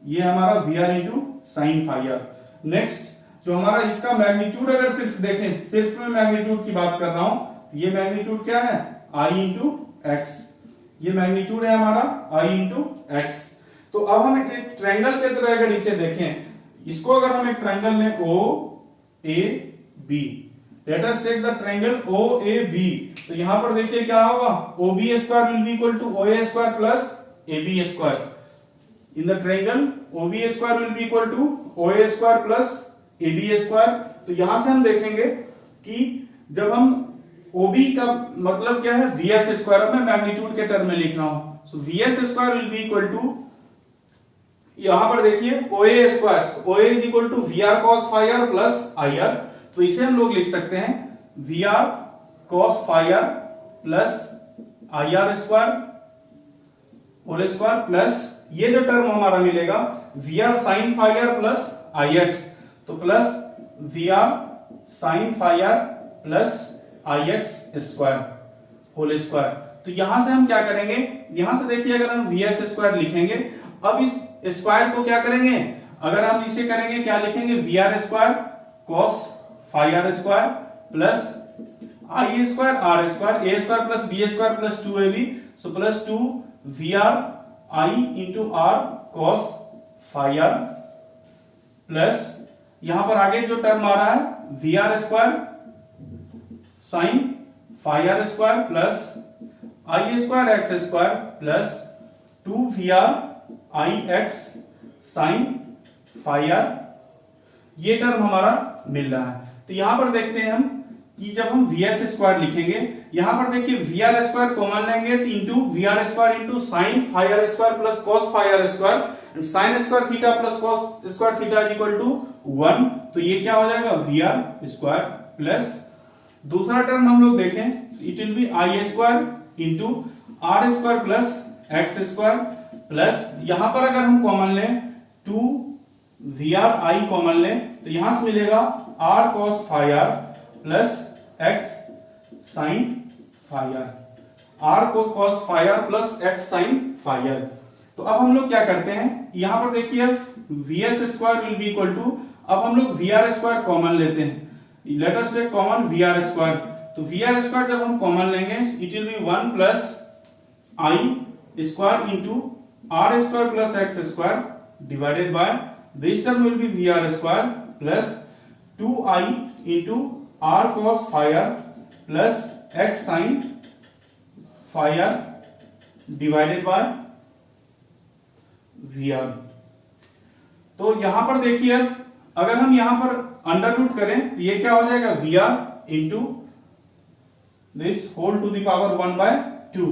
S1: ये हमारा VR into sine φR. Next जो हमारा इसका मैग्नीट्यूड अगर सिर्फ देखें, सिर्फ मैं मैग्नीट्यूड की बात कर रहा हूं, ये मैग्नीट्यूड क्या है I इंटू एक्स. ये मैग्नीट्यूड है हमारा I इंटू एक्स. तो अब हम एक ट्रायंगल के तरह अगर इसे देखें, इसको अगर हम एक ट्रायंगल लें OAB, let us take the triangle OAB. तो यहां पर देखिए क्या होगा, OB square will be equal to OA square plus AB square. In the triangle OB square will be equal to OA square plus AB square. तो यहां से हम देखेंगे कि जब हम ओबी का मतलब क्या है, वीएस स्क्वायर। अब मैं मैग्नीट्यूड के टर्म में लिख रहा हूं, so VS square will be equal to, यहां पर देखिए OA square, OA is equal to V R cos phi R plus I R. तो इसे हम लोग लिख सकते हैं V R cos phi R plus I R square whole square plus ये जो टर्म हमारा मिलेगा V R sine phi R plus I X, तो plus V R sine phi R plus I x square whole square. तो यहां से हम क्या करेंगे, यहां से देखिए अगर हम वी एस स्क्वायर लिखेंगे, अब इस स्क्वायर को क्या करेंगे, अगर हम इसे करेंगे क्या लिखेंगे, V R square cos phi R square plus I square R square, A square plus B square plus 2ab, so plus 2 V R I into R cos phi R plus यहां पर आगे जो टर्म आ रहा है V R square sine phi R square plus I square X square plus 2 V R I X sine phi R, ये term हमारा मिल रहा है। तो यहां पर देखते हैं हम कि जब हम वी एस स्क्वायर लिखेंगे, यहां पर देखिए वी आर स्क्वायर कॉमन लेंगे तो into V R square into sine phi R square plus cos phi R square, sine square theta plus cos square theta is equal to 1, तो ये क्या हो जाएगा वी आर स्क्वायर प्लस दूसरा term हम लोग देखें it will be I square into R square plus X square plus यहां पर अगर हम कॉमन लें 2 वी आर आई कॉमन लें तो यहां से मिलेगा R cos phi R plus X sine phi R, R को cos phi R plus X sine phi R. तो अब हम लोग क्या करते हैं, यहां पर देखिए V S square will be equal to, अब हम लोग वी आर स्क्वायर कॉमन लेते हैं, let us take common V R square, तो वी आर स्क्वायर जब हम कॉमन लेंगे it will be 1 plus I square into R square plus X square divided by this term will be V R square plus 2i into R cos phi R plus X sine phi R divided by V R. तो यहां पर देखिए अगर हम यहां पर under root करें तो ये क्या हो जाएगा V R into this whole to the power 1/2।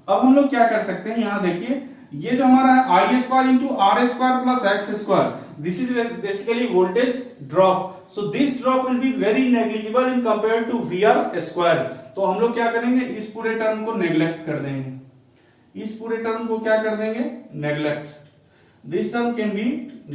S1: अब हम लोग क्या कर सकते हैं, यहां देखिए ये जो हमारा है I square into R square plus X square, this is basically voltage drop, so this drop will be very negligible in compare to V R square. तो हम लोग क्या करेंगे, इस पूरे टर्म को नेग्लेक्ट कर देंगे, इस पूरे टर्म को क्या कर देंगे neglect, this term can be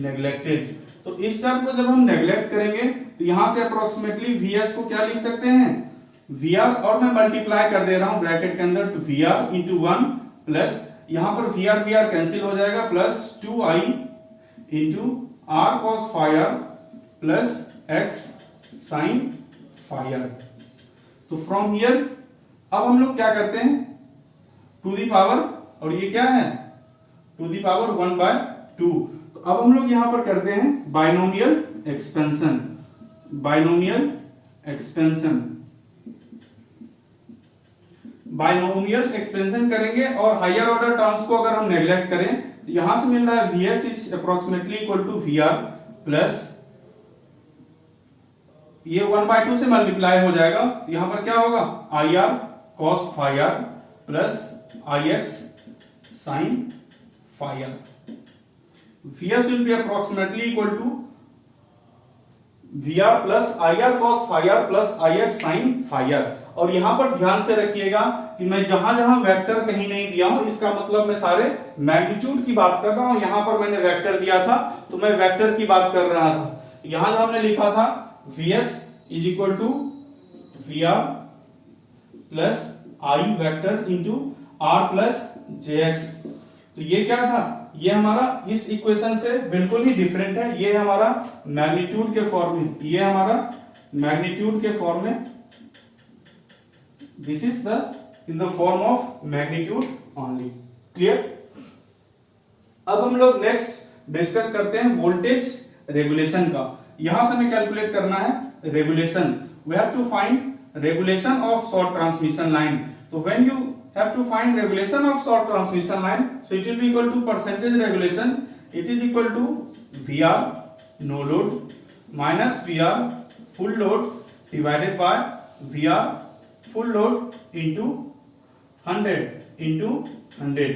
S1: neglected. तो इस टर्म को जब हम नेग्लेक्ट करेंगे तो यहां से अप्रोक्सीमेटली वी एस को क्या लिख सकते हैं वी आर, और मैं मल्टीप्लाई कर दे रहा हूं ब्रैकेट के अंदर, तो वी आर इंटू 1 प्लस यहां पर वी आर कैंसिल हो जाएगा plus 2i into R cos phi R plus X sine phi R. तो फ्रॉम हियर अब हम लोग क्या करते हैं टू दी पावर, और ये क्या है टू दी पावर 1/2। तो अब हम लोग यहां पर करते हैं binomial expansion, binomial expansion, binomial expansion करेंगे और हायर ऑर्डर टर्म्स को अगर हम नेग्लेक्ट करें तो यहां से मिल रहा है V S is approximately equal to V R plus ये 1/2 से मल्टीप्लाई हो जाएगा, यहां पर क्या होगा I R cos phi R plus I X sine phi R, V S will be approximately equal to V R plus I R cos phi R plus I X sine phi R. और यहां पर ध्यान से रखिएगा कि मैं जहां जहां वेक्टर कहीं नहीं दिया हूं इसका मतलब मैं सारे मैग्नीट्यूड की बात कर रहा हूं, यहां पर मैंने वेक्टर दिया था तो मैं वेक्टर की बात कर रहा था। यहां जो हमने लिखा था Vs is equal to V R plus I vector into R plus JX, तो ये क्या था, ये हमारा इस इक्वेशन से बिल्कुल ही डिफरेंट है, ये हमारा मैग्नीट्यूड के फॉर्म में, ये हमारा मैग्नीट्यूड के फॉर्म में, this is the in the form of magnitude only, clear. अब हम लोग नेक्स्ट डिस्कस करते हैं वोल्टेज रेगुलेशन का। यहां से हमें कैलकुलेट करना है regulation, we have to find regulation of short transmission line. तो when you have to find regulation of short transmission line, so it will be equal to percentage regulation, it is equal to VR no load minus VR full load divided by VR full load into 100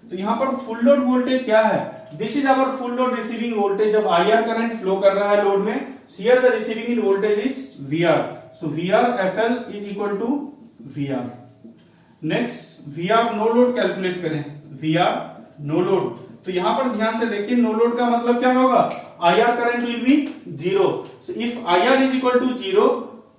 S1: तो यहाँ पर full load voltage क्या है, this is our full load receiving voltage. जब IR current flow कर रहा है load में, here the receiving in voltage is VR, so VR FL is equal to VR। Next VR no load calculate करें, VR no load, तो यहां पर ध्यान से देखिए नो लोड का मतलब क्या होगा, IR current will B 0, so if IR is equal to 0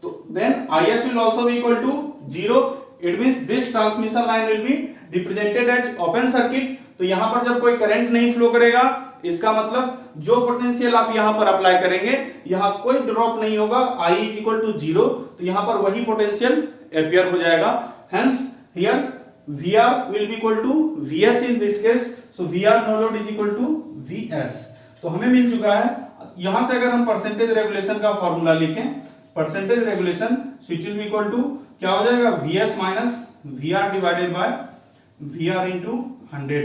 S1: तो then IS will also be equal to 0, it means this transmission line will be represented as open circuit। तो यहां पर जब कोई करंट नहीं फ्लो करेगा, इसका मतलब जो पोटेंशियल आप यहां पर अप्लाई करेंगे यहां कोई ड्रॉप नहीं होगा, I is equal to 0, तो यहां पर वही पोटेंशियल अपियर हो जाएगा। Hence here VR will be equal to VS in this case, so VR no load is equal to VS। तो हमें मिल चुका है। यहां से अगर हम परसेंटेज रेगुलेशन का फॉर्मूला लिखें, percentage regulation it will be equal to क्या हो जाएगा, VS minus VR divided by VR into 100,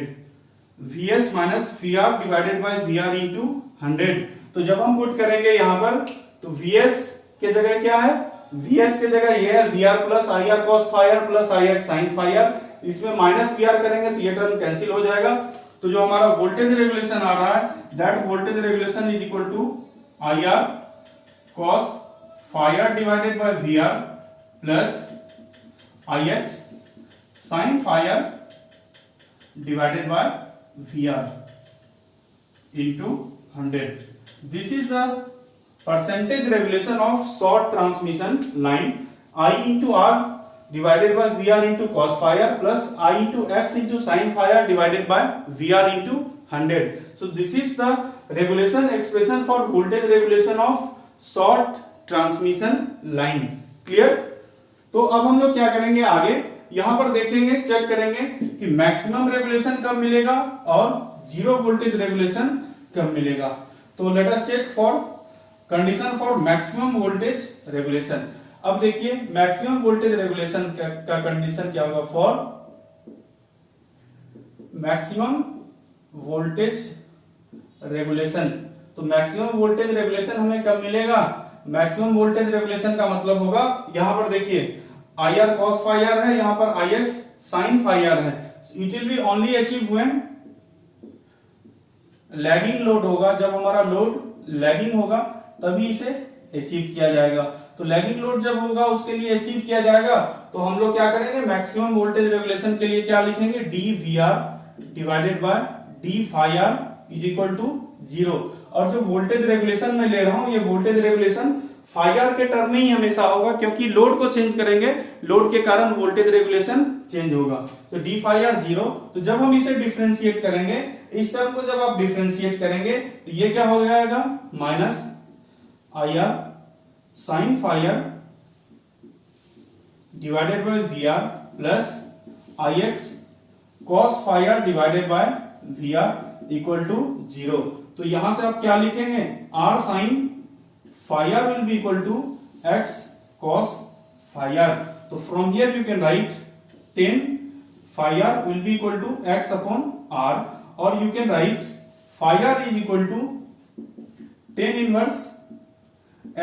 S1: VS minus VR divided by VR into 100। तो जब हम पुट करेंगे यहां पर, तो VS के जगह क्या है, VS के जगह ये है VR plus IR cos phi r plus IX sin phi r, इसमें माइनस VR करेंगे तो ये टर्म कैंसिल हो जाएगा। तो जो हमारा वोल्टेज रेगुलेशन आ रहा है, that voltage regulation is equal to IR cos phi r divided by VR plus IX sin phi r divided by VR into 100। This is the percentage regulation of short transmission line, I into R divided by VR into cos phi r plus I into X into sin phi r divided by VR into 100। So this is the regulation expression for voltage regulation of short transmission line। Clear? तो अब हम लोग क्या करेंगे आगे, यहां पर देखेंगे, चेक करेंगे कि मैक्सिमम रेगुलेशन कब मिलेगा और जीरो वोल्टेज रेगुलेशन कब मिलेगा। तो let us check for condition for maximum voltage regulation. अब देखिए मैक्सिमम वोल्टेज रेगुलेशन का कंडीशन क्या होगा, फॉर मैक्सिमम वोल्टेज रेगुलेशन। तो मैक्सिमम वोल्टेज रेगुलेशन हमें कब मिलेगा, मैक्सिमम वोल्टेज रेगुलेशन का मतलब होगा, यहां पर देखिए IR cos phi r है, यहां पर IX sin phi r है, it will B only achieve when lagging load होगा। जब हमारा लोड लैगिंग होगा तभी इसे अचीव किया जाएगा। तो लैगिंग लोड जब होगा उसके लिए अचीव किया जाएगा, तो हम लोग क्या करेंगे, मैक्सिमम वोल्टेज रेगुलेशन के लिए क्या लिखेंगे, dVR divided by d phi r is equal to 0। और जो वोल्टेज रेगुलेशन में ले रहा हूं, ये वोल्टेज रेगुलेशन phi r के टर्म में ही हमेशा होगा, क्योंकि लोड को चेंज करेंगे, लोड के कारण वोल्टेज रेगुलेशन चेंज होगा। तो d phi r 0। तो जब हम इसे डिफरेंशिएट करेंगे, इस टर्म को जब आप डिफरेंशिएट करेंगे तो ये क्या हो जाएगा, minus IR sin phi r divided by VR plus IX cos phi r divided by VR equal to 0। तो यहां से आप क्या लिखेंगे, R sin phi r will be equal to X cos phi r। तो from here you can write 10 phi r will be equal to X upon R, or you can write phi r is equal to 10 inverse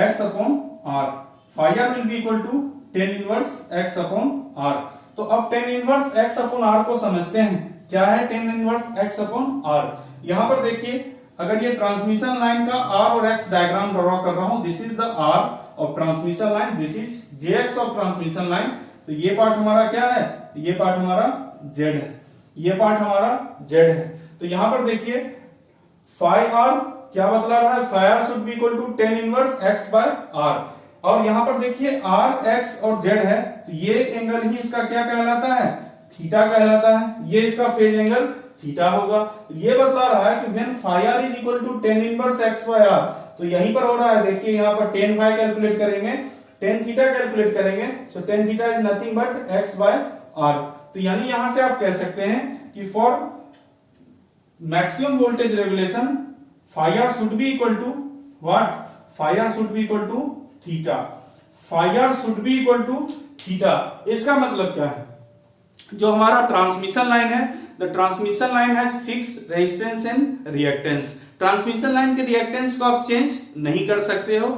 S1: X upon R। phi r will be equal to 10 inverse X upon R। तो अब 10 inverse X upon R को समझते हैं, क्या है 10 inverse X upon R। यहां पर देखिए, अगर ये ट्रांसमिशन लाइन का R और X डायग्राम ड्रॉ कर रहा हूं, this is the R of transmission line, this is JX of transmission line. तो ये पार्ट हमारा क्या है, ये पार्ट हमारा Z है, ये पार्ट हमारा Z है। तो यहां पर देखिए phi r क्या बतला रहा है, phi r should be equal to 10 inverse X by R। और यहां पर देखिए R, X और Z है, तो ये एंगल ही इसका क्या कहलाता है, थीटा कहलाता है, ये इसका फेज एंगल थीटा होगा। ये बतला रहा है कि when phi r is equal to 10 inverse X by R। तो यहीं पर हो रहा है, देखिए यहां पर 10 phi कैलकुलेट करेंगे, 10 थीटा कैलकुलेट करेंगे, तो 10 theta is nothing but X by R। तो यानी यहां से आप कह सकते हैं कि for maximum voltage regulation phi r should be equal to what, phi r should be equal to theta, phi r should be equal to theta. इसका मतलब क्या है, जो हमारा ट्रांसमिशन लाइन है, the transmission line has fix resistance and reactance. Transmission line के reactance को आप चेंज नहीं कर सकते हो।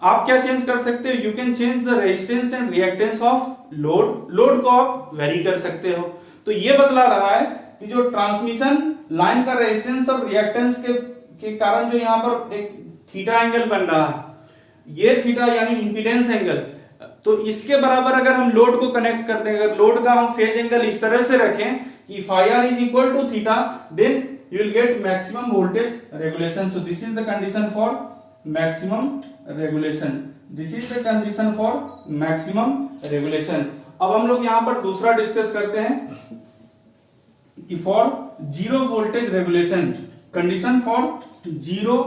S1: आप क्या चेंज कर सकते हो, you can change the resistance and reactance of load. Load को आप वेरी कर सकते हो। तो ये बतला रहा है कि जो ट्रांसमिशन लाइन का रेजिस्टेंस और रिएक्टेंस के कारण जो यहाँ पर एक थीटा एंगल बन रहा है, ये थीटा यानी इंपीडेंस एंगल, तो इसके बराबर अगर हम लोड को कनेक्ट कर दें, अगर लोड का हम फेज एंगल इस तरह से रखें कि phi R is equal to theta, then you will get maximum voltage regulation. So this is the condition for maximum regulation. This is the condition for maximum regulation. अब हम लोग यहां पर दूसरा डिस्कस करते हैं कि for zero voltage regulation, condition for zero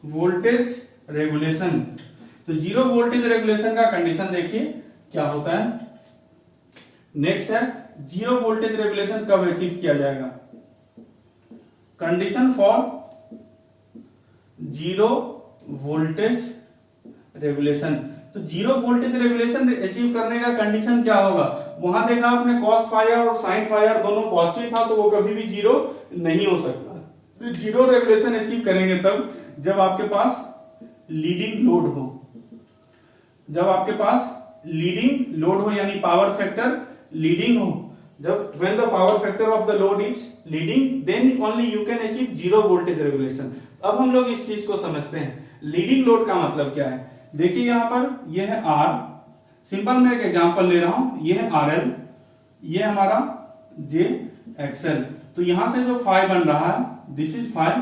S1: voltage regulation. तो जीरो वोल्टेज रेगुलेशन का कंडीशन देखिए क्या होता है। नेक्स्ट है जीरो वोल्टेज रेगुलेशन कब अचीव किया जाएगा। Condition for zero voltage regulation. तो जीरो वोल्टेज रेगुलेशन अचीव करने का कंडीशन क्या होगा, वहां देखा आपने कॉस फाई आर और साइन फाई आर दोनों पॉजिटिव था, तो वो कभी भी जीरो नहीं हो सकता। तो जीरो रेगुलेशन अचीव करेंगे तब जब आपके पास लीडिंग लोड हो, जब आपके पास लीडिंग लोड हो यानी पावर फैक्टर लीडिंग हो। जब when the power factor of the load is leading, then only you can achieve zero voltage regulation। अब हम लोग इस चीज को समझते हैं, लीडिंग लोड का मतलब क्या है। देखिए यहां पर यह है आर, सिंपल मैं एक एग्जांपल ले रहा हूं, यह है आर एल, ये हमारा जे एक्सएल। तो यहां से जो फाई बन रहा है, दिस इज फाई,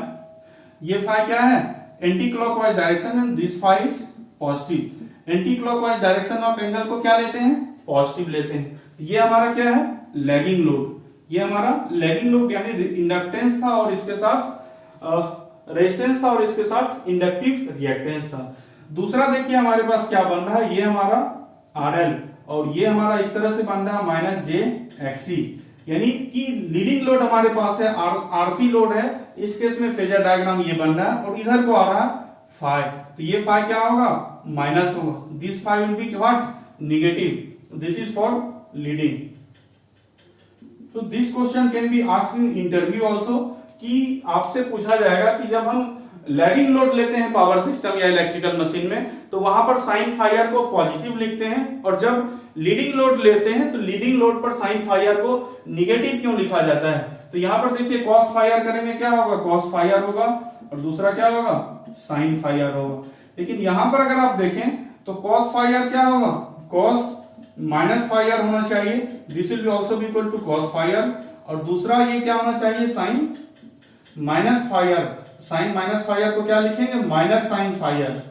S1: ये फाई क्या है, anti clockwise direction, and this phi is positive. Anti clockwise direction of angle को क्या लेते हैं, पॉजिटिव लेते हैं। ये हमारा क्या है, लैगिंग लोड, ये हमारा लैगिंग लोड यानी इंडक्टेंस था और इसके साथ रेजिस्टेंस था और इसके साथ इंडक्टिव रिएक्टेंस था। दूसरा देखिए हमारे पास क्या बन रहा है, ये हमारा आरएल और ये हमारा इस तरह से बन रहा है माइनस जे एक्सी, यानी कि लीडिंग लोड हमारे पास है, आरसी लोड है। इस केस में फेजर डायग्राम ये बन रहा है और इधर को आ रहा है फाई, तो ये फाई क्या होगा, माइनस होगा। This phi will be what, negative. This is for leading. तो this question can be asked in interview also, कि आपसे पूछा जाएगा कि जब हम लैगिंग लोड लेते हैं पावर सिस्टम या इलेक्ट्रिकल मशीन में, तो वहां पर साइन फाई आर को पॉजिटिव लिखते हैं, और जब लीडिंग लोड लेते हैं तो लीडिंग लोड पर साइन फाई आर को निगेटिव क्यों लिखा जाता है। तो यहां पर देखिए कॉस फाई आर करेंगे क्या होगा, कॉस फाई आर होगा, और दूसरा क्या होगा, साइन फाई आर होगा। लेकिन यहां पर अगर आप देखें तो कॉस फाई आर क्या होगा, कॉस माइनस फाई आर होना चाहिए, this will be also be equal to cos phi R, और दूसरा ये क्या होना चाहिए, sine minus phi R. Sine minus phi R को क्या लिखेंगे, माइनस साइन फाई आर।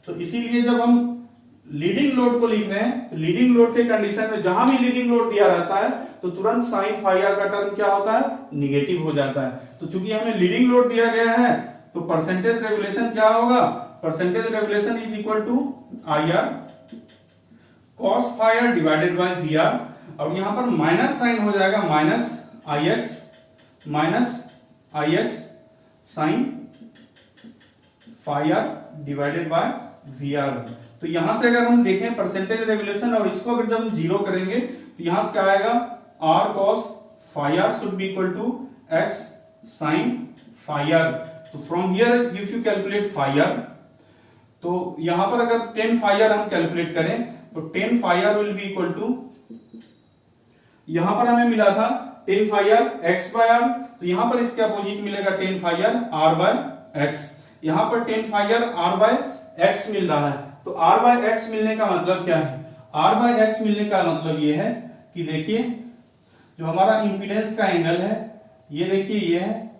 S1: तो इसीलिए जब हम लीडिंग लोड को लिख रहे हैं, तो लीडिंग लोड के कंडीशन में जहां भी लीडिंग लोड दिया रहता है तो तुरंत साइन फाई आर का टर्म क्या होता है, निगेटिव हो जाता है। तो चूंकि हमें लीडिंग लोड दिया गया है तो परसेंटेज रेगुलेशन क्या होगा, percentage regulation is equal to I R cos phi R divided by V R, और यहां पर माइनस साइन हो जाएगा minus I X sine phi R divided by V R. तो यहां से अगर हम देखें परसेंटेज रेगुलेशन और इसको अगर जब हम जीरो करेंगे तो यहां से क्या आएगा, R cos phi R should be equal to X sine phi R. तो from here if you calculate phi R, तो यहां पर अगर 10 फाई आर हम कैलकुलेट करें तो 10 phi R will be equal to, यहां पर हमें मिला था 10 phi R X by R, तो यहां पर इसके अपोजिट मिलेगा 10 फाई आर बाय एक्स। यहां पर 10 फाई आर बाय एक्स मिल रहा है, तो आर बाय एक्स मिलने का मतलब क्या है, आर बाय एक्स मिलने का मतलब ये है कि देखिए जो हमारा इंपीडेंस का एंगल है, ये देखिए ये है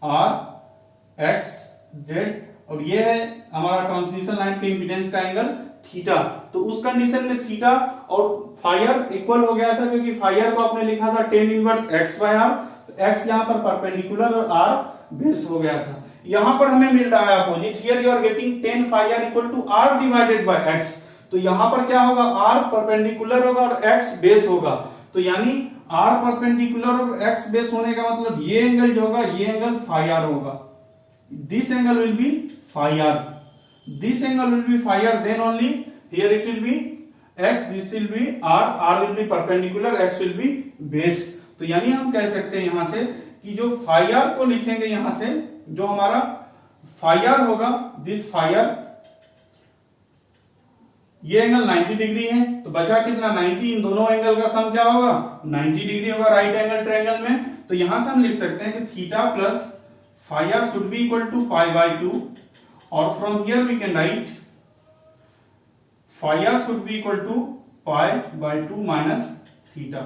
S1: आर एक्स जेड, और ये है हमारा ट्रांसमिशन लाइन के इंपीडेंस का एंगल थीटा। तो उस कंडीशन में थीटा और फाई आर इक्वल हो गया था, क्योंकि फाई आर को आपने लिखा था tan inverse x by R, तो x यहां पर परपेंडिकुलर और r बेस हो गया था। यहां पर हमें मिल रहा है opposite, here you are getting tan phi R equal to r divided by x, तो यहां पर क्या होगा, r परपेंडिकुलर होगा और x बेस होगा। तो यानी r परपेंडिकुलर और x बेस होने का मतलब ये एंगल जो होगा, ये एंगल फाई आर होगा। This angle will be phi R, this angle will be phi r, then only here it will be x, this will be r will be perpendicular, x will be base। तो यानी हम कह सकते हैं यहां से कि जो phi r को लिखेंगे, यहां से जो हमारा phi r होगा, this phi r ये एंगल 90 डिग्री है, तो बचा कितना 90, इन दोनों एंगल का सम क्या होगा 90 डिग्री होगा राइट एंगल ट्रायंगल में। तो यहां से हम लिख सकते हैं कि theta plus phi R should be equal to pi by 2, और from here we can write phi R should be equal to pi by 2 minus theta.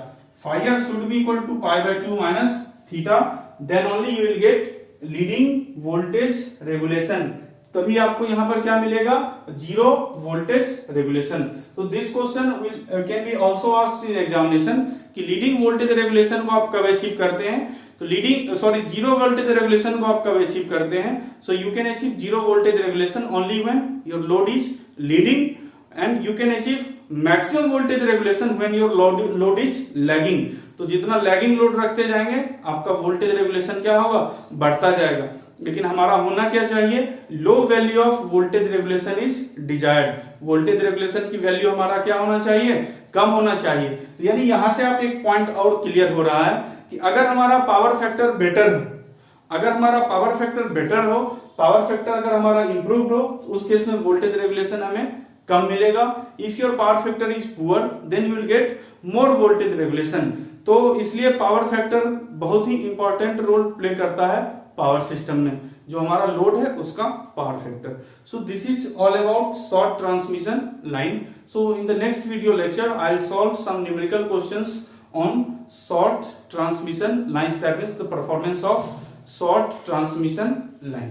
S1: Phi R should be equal to pi by 2 minus theta, then only you will get leading voltage regulation. तभी आपको यहां पर क्या मिलेगा, zero voltage regulation. तो this question can be also asked in examination कि leading voltage regulation को आप कब अचीव करते हैं। तो जीरो वोल्टेज रेगुलेशन को आप कब अचीव करते हैं। So you can achieve zero voltage regulation only when your load is leading, and you can achieve maximum voltage regulation when your load is lagging. तो जितना लैगिंग लोड रखते जाएंगे आपका वोल्टेज रेगुलेशन क्या होगा, बढ़ता जाएगा। लेकिन हमारा होना क्या चाहिए, low value of voltage regulation is desired. Voltage regulation की वैल्यू हमारा क्या होना चाहिए, कम होना चाहिए। तो यानी यहां से आप एक पॉइंट और क्लियर हो रहा है कि अगर हमारा पावर फैक्टर बेटर हो, अगर हमारा पावर फैक्टर बेटर हो, पावर फैक्टर अगर हमारा इंप्रूव्ड हो, तो उस केस में वोल्टेज रेगुलेशन हमें कम मिलेगा। If your power factor is poor then you will get more voltage regulation. तो इसलिए पावर फैक्टर बहुत ही इंपॉर्टेंट रोल प्ले करता है पावर सिस्टम में, जो हमारा लोड है उसका power factor. So this is all about short transmission line. So in the next video lecture I will solve some numerical questions on short transmission lines, that means the performance of short transmission line.